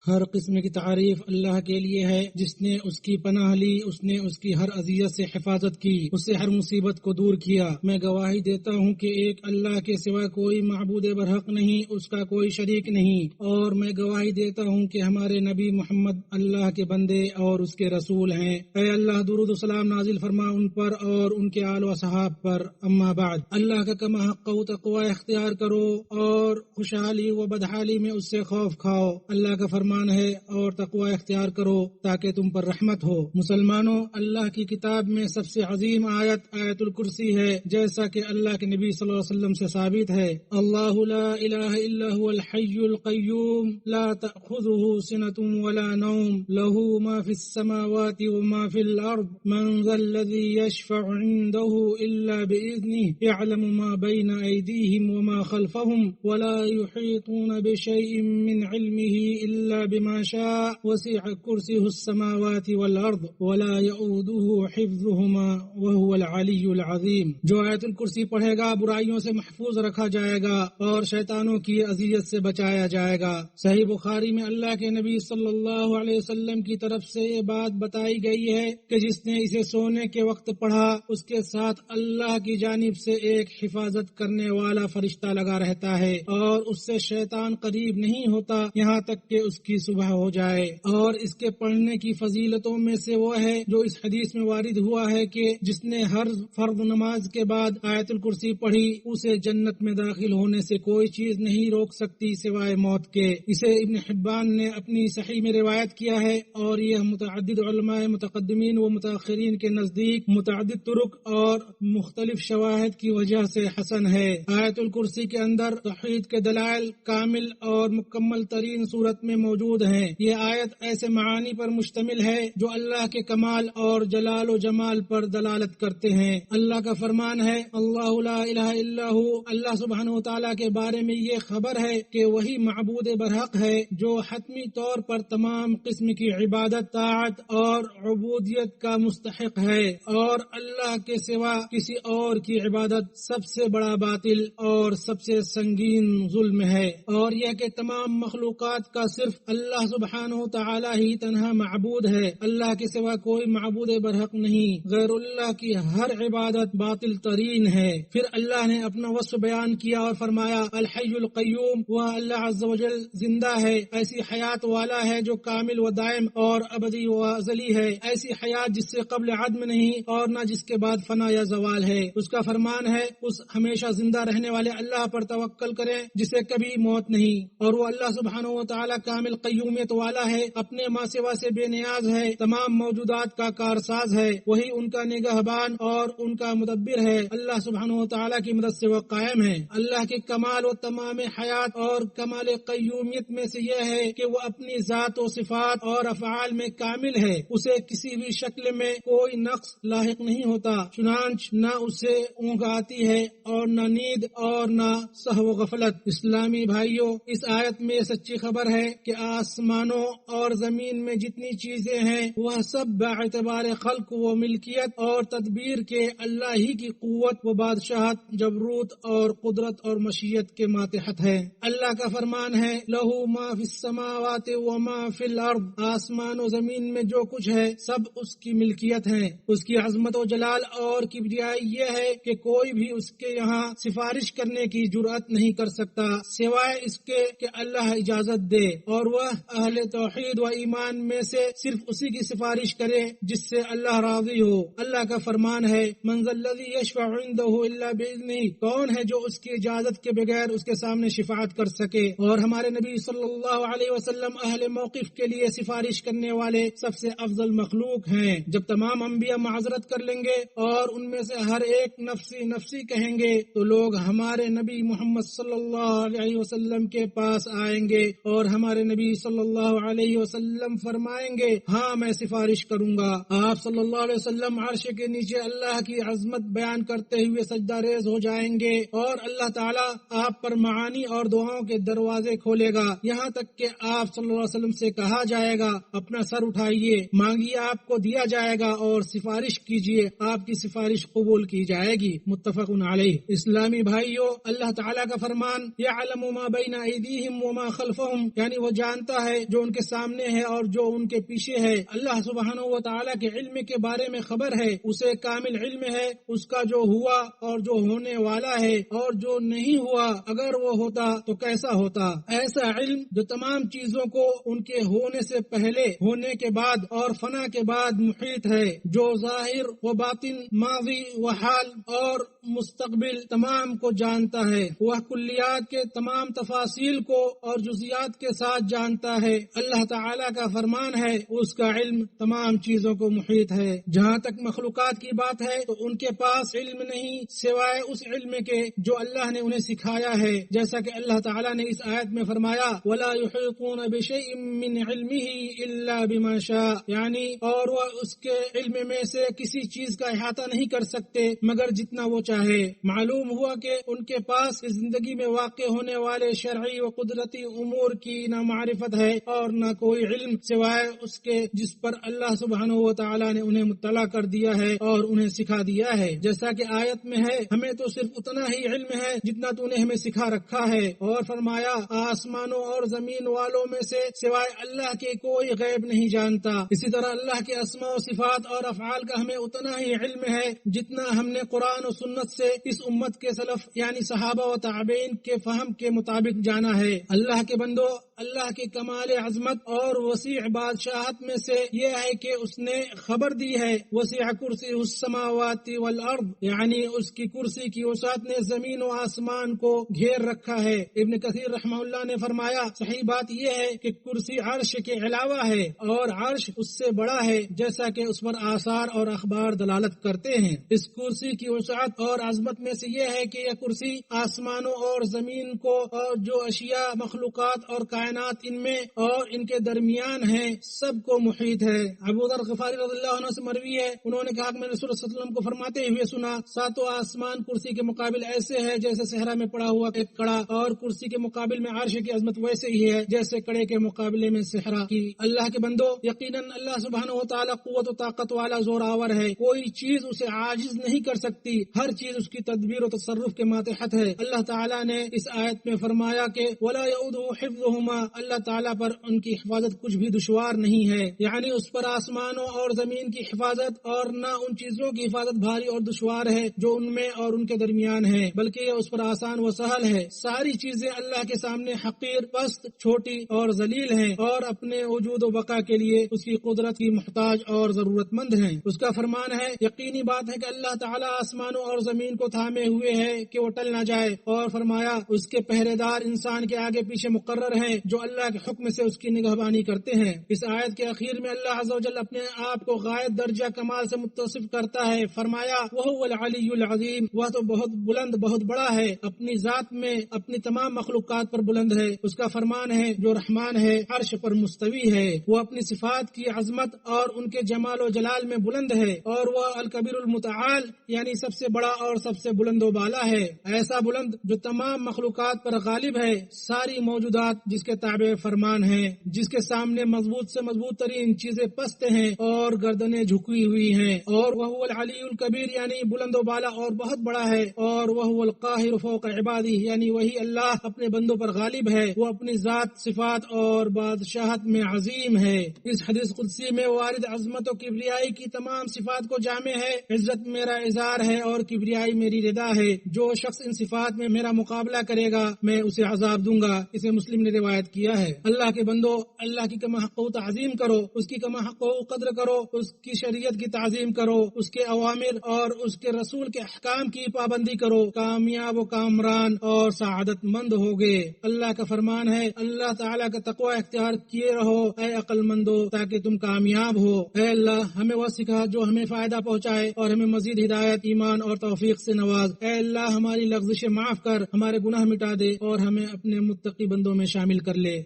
ہر قسم کی تعریف اللہ کے لیے ہے جس نے اس کی پناہ لی، اس نے اس کی ہر اذیت سے حفاظت کی، اس سے ہر مصیبت کو دور کیا۔ میں گواہی دیتا ہوں کہ ایک اللہ کے سوا کوئی معبود برحق نہیں، اس کا کوئی شریک نہیں، اور میں گواہی دیتا ہوں کہ ہمارے نبی محمد اللہ کے بندے اور اس کے رسول ہیں۔ اے اللہ درود و سلام نازل فرما ان پر اور ان کے آل و صحاب پر۔ اما بعد، اللہ کا کما حق و تقوی اختیار کرو اور خوشحالی و بدحالی میں اس سے خوف کھاؤ۔ اللہ کا فرمان ہے اور تقوی اختیار کرو تاکہ تم پر رحمت ہو۔ مسلمانوں، اللہ کی کتاب میں سب سے عظیم آیت آیت الکرسی ہے، جیسا کہ اللہ کے نبی صلی اللہ علیہ وسلم سے ثابت ہے۔ اللہ لا الہ الا هو الحی القیوم لا تأخذه سنة ولا نوم له ما في السماوات وما في الارض من ذا الذي يشفع عنده الا بإذنه يعلم ما بين ايديهم وما خلفهم ولا يحيطون بشيء من علمه الا بما شاء وسع كرسيه السماوات والارض ولا يؤوده حفظهما وهو العلی العظیم۔ جو آیت الکرسی پڑھے گا برائیوں سے محفوظ رکھا جائے گا اور شیطانوں کی اذیت سے بچایا جائے گا۔ صحیح بخاری میں اللہ کے نبی صلی اللہ علیہ وسلم کی طرف سے یہ بات بتائی گئی ہے کہ جس نے اسے سونے کے وقت پڑھا اس کے ساتھ اللہ کی جانب سے ایک حفاظت کرنے والا فرشتہ لگا رہتا ہے اور اس سے شیطان قریب نہیں ہوتا یہاں تک کہ اس کی صبح ہو جائے۔ اور اس کے پڑھنے کی فضیلتوں میں سے وہ ہے جو اس حدیث میں وارد ہوا ہے کہ جس نے ہر فرض نماز کے بعد آیت الکرسی پڑھی اسے جنت میں داخل ہونے سے کوئی چیز نہیں روک سکتی سوائے موت کے۔ اسے ابن حبان نے اپنی صحیح میں روایت کیا ہے اور یہ متعدد علماء متقدمین و متاخرین کے نزدیک متعدد طرق اور مختلف شواہد کی وجہ سے حسن ہے۔ آیت الکرسی کے اندر توحید کے دلائل کامل اور مکمل ترین صورت میں موجود ہیں۔ یہ آیت ایسے معانی پر مشتمل ہے جو اللہ کے کمال اور جلال و جمال پر دلالت کرتے ہیں۔ اللہ کا فرمان ہے اللہ لا الہ الا ہو۔ اللہ سبحانہ و تعالیٰ کے بارے میں یہ خبر ہے کہ وہی معبود برحق ہے جو حتمی طور پر تمام قسم کی عبادت، طاعت اور عبودیت کا مستحق ہے، اور اللہ کے سوا کسی اور کی عبادت سب سے بڑا باطل اور سب سے سنگین ظلم ہے، اور یہ کہ تمام مخلوقات کا صرف اللہ سبحانہ و تعالی ہی تنہا معبود ہے۔ اللہ کے سوا کوئی معبود برحق نہیں، غیر اللہ کی ہر عبادت باطل ترین ہے۔ پھر اللہ نے اپنا وصف بیان کیا اور فرمایا الحی القیوم، وہ اللہ عز و جل زندہ ہے، ایسی حیات والا ہے جو کامل و دائم اور ابدی و ازلی ہے، ایسی حیات جس سے قبل عدم نہیں اور نہ جس کے بعد فنا یا زوال ہے۔ اس کا فرمان ہے اس ہمیشہ زندہ رہنے والے اللہ پر توکل کریں جسے کبھی موت نہیں، اور وہ اللہ سبحانہ و تعالی کامل قیومیت والا ہے، اپنے ماں سوا سے بے نیاز ہے، تمام موجودات کا کارساز ہے، وہی ان کا نگہبان اور ان کا مدبر ہے۔ اللہ سبحانہ و تعالی کی مدد سے وہ قائم ہے۔ اللہ کے کمال و تمام حیات اور کمال قیومیت میں سے یہ ہے کہ وہ اپنی ذات و صفات اور افعال میں کامل ہے، اسے کسی بھی شکل میں کوئی نقص لاحق نہیں ہوتا، چنانچہ نہ اسے اونگ آتی ہے اور نہ نیند اور نہ سہو و غفلت۔ اسلامی بھائیوں، اس آیت میں سچی خبر ہے کہ آسمانوں اور زمین میں جتنی چیزیں ہیں وہ سب باعتبار خلق و ملکیت اور تدبیر کے اللہ ہی کی قوت و بادشاہت، جبروت اور قدرت اور مشیت کے ماتحت ہے۔ اللہ کا فرمان ہے لہو ما فی السماوات وما فی الارض، آسمان و زمین میں جو کچھ ہے سب اس کی ملکیت ہے۔ اس کی عظمت و جلال اور کبریائی یہ ہے کہ کوئی بھی اس کے یہاں سفارش کرنے کی جرأت نہیں کر سکتا سوائے اس کے کہ اللہ اجازت دے، اور وہ اہل توحید و ایمان میں سے صرف اسی کی سفارش کرے جس سے اللہ راضی ہو۔ اللہ کا فرمان ہے من ذا الذی یشفع عندہ الا باذنہ، کون ہے جو اس کی اجازت کے بغیر اس کے سامنے شفاعت کر سکے، اور ہمارے نبی صلی اللہ علیہ وسلم اہل موقف کے لیے سفارش کرنے والے سب سے افضل مخلوق ہیں۔ جب تمام انبیاء معذرت کر لیں گے اور ان میں سے ہر ایک نفسی نفسی کہیں گے تو لوگ ہمارے نبی محمد صلی اللہ علیہ وسلم کے پاس آئیں گے اور ہمارے نبی صلی اللہ علیہ وسلم فرمائیں گے ہاں میں سفارش کروں گا۔ آپ صلی اللہ علیہ وسلم عرش کے نیچے اللہ کی عظمت بیان کرتے ہوئے سجدہ ریز ہو جائیں گے اور اللہ تعالیٰ آپ پر معانی اور دعاؤں کے دروازے کھولے گا، یہاں تک کہ آپ صلی اللہ علیہ وسلم سے کہا جائے گا اپنا سر اٹھائیے، مانگیے آپ کو دیا جائے گا، اور سفارش کیجیے آپ کی سفارش قبول کی جائے گی۔ متفق علیہ۔ اسلامی بھائیوں، اللہ تعالیٰ کا فرمان یعلم ما بین ایدیہم وما خلفہم، یعنی وہ جانتا ہے جو ان کے سامنے ہے اور جو ان کے پیچھے ہے۔ اللہ سبحانہ و تعالیٰ کے علم کے بارے میں خبر ہے، اسے کامل علم ہے اس کا جو ہوا اور جو ہونے والا ہے اور جو نہیں ہوا، اگر وہ ہوتا تو کیسا ہوتا۔ ایسا علم جو تمام چیزوں کو ان کے ہونے سے پہلے، ہونے کے بعد اور فنا کے بعد محیط ہے، جو ظاہر و باطن، ماضی و حال اور مستقبل تمام کو جانتا ہے۔ وہ کلیات کے تمام تفاصیل کو اور جزیات کے ساتھ جانتا ہے۔ اللہ تعالیٰ کا فرمان ہے اس کا علم تمام چیزوں کو محیط ہے۔ جہاں تک مخلوقات کی بات ہے تو ان کے پاس علم نہیں سوائے اس علم کے جو اللہ نے انہیں سکھایا ہے، جیسا کہ اللہ تعالیٰ نے اس آیت میں فرمایا وَلَا يُحِيطُونَ بِشَيْءٍ مِّنْ عِلْمِهِ إِلَّا بِمَا شَاءَ، یعنی اور وہ اس کے علم میں سے کسی چیز کا احاطہ نہیں کر سکتے مگر جتنا وہ چاہے۔ معلوم ہوا کہ ان کے پاس اس زندگی میں واقع ہونے والے شرعی و قدرتی امور کی نہ معرفت ہے اور نہ کوئی علم سوائے اس کے جس پر اللہ سبحانہ و تعالیٰ نے انہیں مطلع کر دیا ہے اور انہیں سکھا دیا ہے۔ جیسا کہ آیت میں ہے ہمیں تو صرف اتنا ہی علم ہے جتنا تو نے ہمیں سکھا رکھا ہے، اور فرمایا آسمانوں اور زمین والوں میں سے سوائے اللہ کے کوئی غیب نہیں جانتا۔ اسی طرح اللہ کے اسماء و صفات اور افعال کا ہمیں اتنا ہی علم ہے جتنا ہم نے قرآن و سنت سے اس امت کے سلف یعنی صحابہ و تابعین کے فہم کے مطابق جانا ہے۔ اللہ کے بندو، اللہ کی کمال عظمت اور وسیع بادشاہت میں سے یہ ہے کہ اس نے خبر دی ہے وسیع کرسی السماوات والارض، یعنی اس کی کرسی کی وسعت نے زمین و آسمان کو گھیر رکھا ہے۔ ابن کثیر رحمہ اللہ نے فرمایا صحیح بات یہ ہے کہ کرسی عرش کے علاوہ ہے اور عرش اس سے بڑا ہے، جیسا کہ اس پر آثار اور اخبار دلالت کرتے ہیں۔ اس کرسی کی وسعت اور عظمت میں سے یہ ہے کہ یہ کرسی آسمانوں اور زمین کو اور جو اشیاء مخلوقات اور کائنات ان میں اور ان کے درمیان ہیں سب کو محیط ہے۔ ابو ذر غفاری رضی اللہ عنہ سے مروی ہے، انہوں نے کہا کہ میں نے رسول اللہ صلی اللہ علیہ وسلم کو فرماتے ہوئے سنا ساتوں آسمان کرسی کے مقابل ایسے ہے جیسے صحرا میں پڑا ہوا ایک کڑا، اور کرسی کے مقابل میں عرش کی عظمت ویسے ہی ہے جیسے کڑے کے مقابلے میں صحرا کی۔ اللہ کے بندو، یقیناً اللہ سبحانہ و تعالیٰ قوت و طاقت والا زور آور ہے، کوئی چیز اسے عاجز نہیں کر سکتی، ہر چیز اس کی تدبیر و تصرف کے ماتحت ہے۔ اللہ تعالیٰ نے اس آیت میں فرمایا کہ وَلَا يَؤُودُهُ حِفْظُهُمَا، اللہ تعالیٰ پر ان کی حفاظت کچھ بھی دشوار نہیں ہے، یعنی اس پر آسمانوں اور زمین کی حفاظت اور نہ ان چیزوں کی حفاظت بھاری اور دشوار ہے جو ان میں اور ان کے درمیان ہے، بلکہ یہ اس پر آسان و سہل ہے۔ ساری چیزیں اللہ کے سامنے حقیر، پست، چھوٹی اور ذلیل ہیں اور اپنے وجود و بقا کے لیے اس کی قدرت کی محتاج اور ضرورت مند ہیں۔ اس کا فرمان ہے یقینی بات ہے کہ اللہ تعالیٰ آسمانوں اور زمین کو تھامے ہوئے ہے کہ وہ ٹل نہ جائے، اور فرمایا اس کے پہرے دار انسان کے آگے پیچھے مقرر ہیں جو اللہ کے حکم سے اس کی نگہبانی کرتے ہیں۔ اس آیت کے اخیر میں اللہ عز و جل اپنے آپ کو غائب درجہ کمال سے متصف کرتا ہے، فرمایا وَهُوَ الْعَلِيُّ الْعَظِيمُ، وہ تو بہت بلند بہت بڑا ہے، اپنی ذات میں اپنی تمام مخلوقات پر بلند ہے۔ اس کا فرمان ہے جو رحمان ہے عرش پر مستوی ہے، وہ اپنی صفات کی عظمت اور ان کے جمال و جلال میں بلند ہے، اور وہ الکبیر المتعال یعنی سب سے بڑا اور سب سے بلند و بالا ہے، ایسا بلند جو تمام مخلوقات پر غالب ہے، ساری موجودات جس کے تابع فرمان ہیں، جس کے سامنے مضبوط سے مضبوط ترین چیزیں پست ہیں اور گردنیں جھکی ہوئی ہیں، اور وہ العلی الکبیر یعنی بلند و بالا اور بہت بڑا ہے، اور وہ القاہر فوق عبادی یعنی وہی اللہ اپنے بندوں پر غالب ہے، وہ اپنی ذات، صفات اور بادشاہت میں عظیم ہے۔ اس حدیث قدسی میں وارد عظمت و کبریائی کی تمام صفات کو جامع ہے۔ عزت میرا اظہار ہے اور کبریائی میری رضا ہے، جو شخص ان صفات میں میرا مقابلہ کرے گا میں اسے عذاب دوں گا۔ اسے مسلم نے روایت کیا ہے۔ اللہ کے بندو، اللہ کی کما حق تعظیم کرو، اس کی کما حق قدر کرو، اس کی شریعت کی تعظیم کرو، اس کے اوامر اور اس کے رسول کے احکام کی پابندی کرو، کامیاب و کامران اور سعادت مند ہوگے۔ اللہ کا فرمان ہے اللہ تعالیٰ کا تقوی اختیار کیے رہو اے عقل مندو تاکہ تم کامیاب ہو۔ اے اللہ ہمیں وہ سکھا جو ہمیں فائدہ پہنچائے اور ہمیں مزید ہدایت، ایمان اور توفیق سے نواز۔ اے اللہ ہماری لغزشیں معاف کر، ہمارے گناہ مٹا دے اور ہمیں اپنے متقی بندوں میں شامل کر لے۔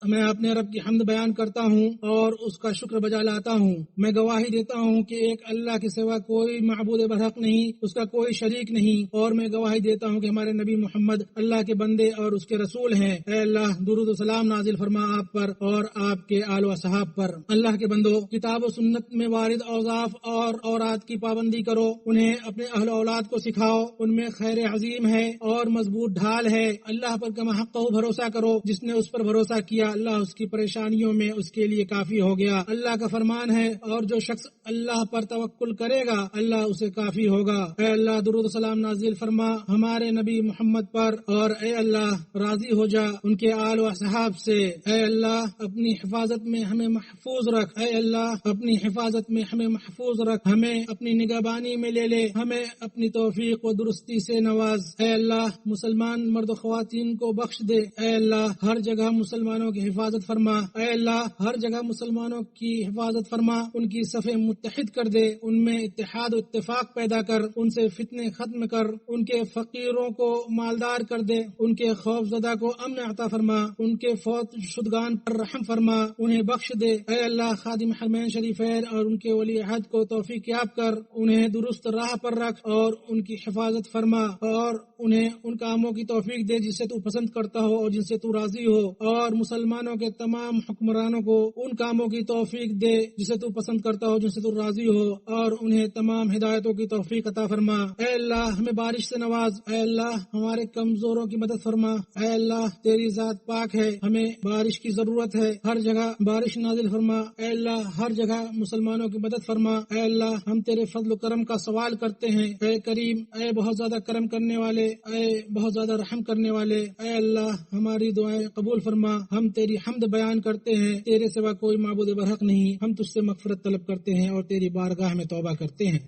میں اپنے رب کی حمد بیان کرتا ہوں اور اس کا شکر بجا لاتا ہوں۔ میں گواہی دیتا ہوں کہ ایک اللہ کے سوا کوئی معبود برحق نہیں، اس کا کوئی شریک نہیں، اور میں گواہی دیتا ہوں کہ ہمارے نبی محمد اللہ کے بندے اور اس کے رسول ہیں۔ اے اللہ، درود و سلام نازل فرما آپ پر اور آپ کے آل و اصحاب پر۔ اللہ کے بندو، کتاب و سنت میں وارد اوصاف اور اوراد کی پابندی کرو، انہیں اپنے اہل اولاد کو سکھاؤ، ان میں خیر عظیم ہے اور مضبوط ڈھال ہے۔ اللہ پر کما حق بھروسہ کرو، جس نے اس پر بھروسہ کیا اللہ اس کی پریشانیوں میں اس کے لیے کافی ہو گیا۔ اللہ کا فرمان ہے، اور جو شخص اللہ پر توکل کرے گا اللہ اسے کافی ہوگا۔ اے اللہ، درود و سلام نازل فرما ہمارے نبی محمد پر، اور اے اللہ راضی ہو جا ان کے آل و اصحاب سے۔ اے اللہ، اپنی حفاظت میں ہمیں محفوظ رکھ۔ اے اللہ، اپنی حفاظت میں ہمیں محفوظ رکھ، ہمیں اپنی نگہبانی میں لے لے، ہمیں اپنی توفیق و درستی سے نواز۔ اے اللہ، مسلمان مرد و خواتین کو بخش دے۔ اے اللہ، ہر جگہ مسلمانوں کی حفاظت فرما۔ اے اللہ، ہر جگہ مسلمانوں کی حفاظت فرما، ان کی صفیں متحد کر دے، ان میں اتحاد و اتفاق پیدا کر، ان سے فتنے ختم کر، ان کے فقیروں کو مالدار کر دے، ان کے خوف زدہ کو امن عطا فرما، ان کے فوت شدگان پر رحم فرما، انہیں بخش دے۔ اے اللہ، خادم حرمین شریفین اور ان کے ولی عہد کو توفیق یاب کر، انہیں درست راہ پر رکھ اور ان کی حفاظت فرما، اور انہیں ان کاموں کی توفیق دے جسے تو پسند کرتا ہو اور جن سے تو راضی ہو، اور مسلمانوں کے تمام حکمرانوں کو ان کاموں کی توفیق دے جسے تو پسند کرتا ہو، جن سے تو راضی ہو، اور انہیں تمام ہدایتوں کی توفیق عطا فرما۔ اے اللہ، ہمیں بارش سے نواز۔ اے اللہ، ہمارے کمزوروں کی مدد فرما۔ اے اللہ، تیری ذات پاک ہے، ہمیں بارش کی ضرورت ہے، ہر جگہ بارش نازل فرما۔ اے اللہ، ہر جگہ مسلمانوں کی مدد فرما۔ اے اللہ، ہم تیرے فضل و کرم کا سوال کرتے ہیں، اے کریم، اے بہت زیادہ کرم کرنے والے، اے بہت زیادہ رحم کرنے والے۔ اے اللہ، ہماری دعائیں قبول فرما۔ ہم تیری حمد بیان کرتے ہیں، تیرے سوا کوئی معبود برحق نہیں، ہم تجھ سے مغفرت طلب کرتے ہیں اور تیری بارگاہ میں توبہ کرتے ہیں۔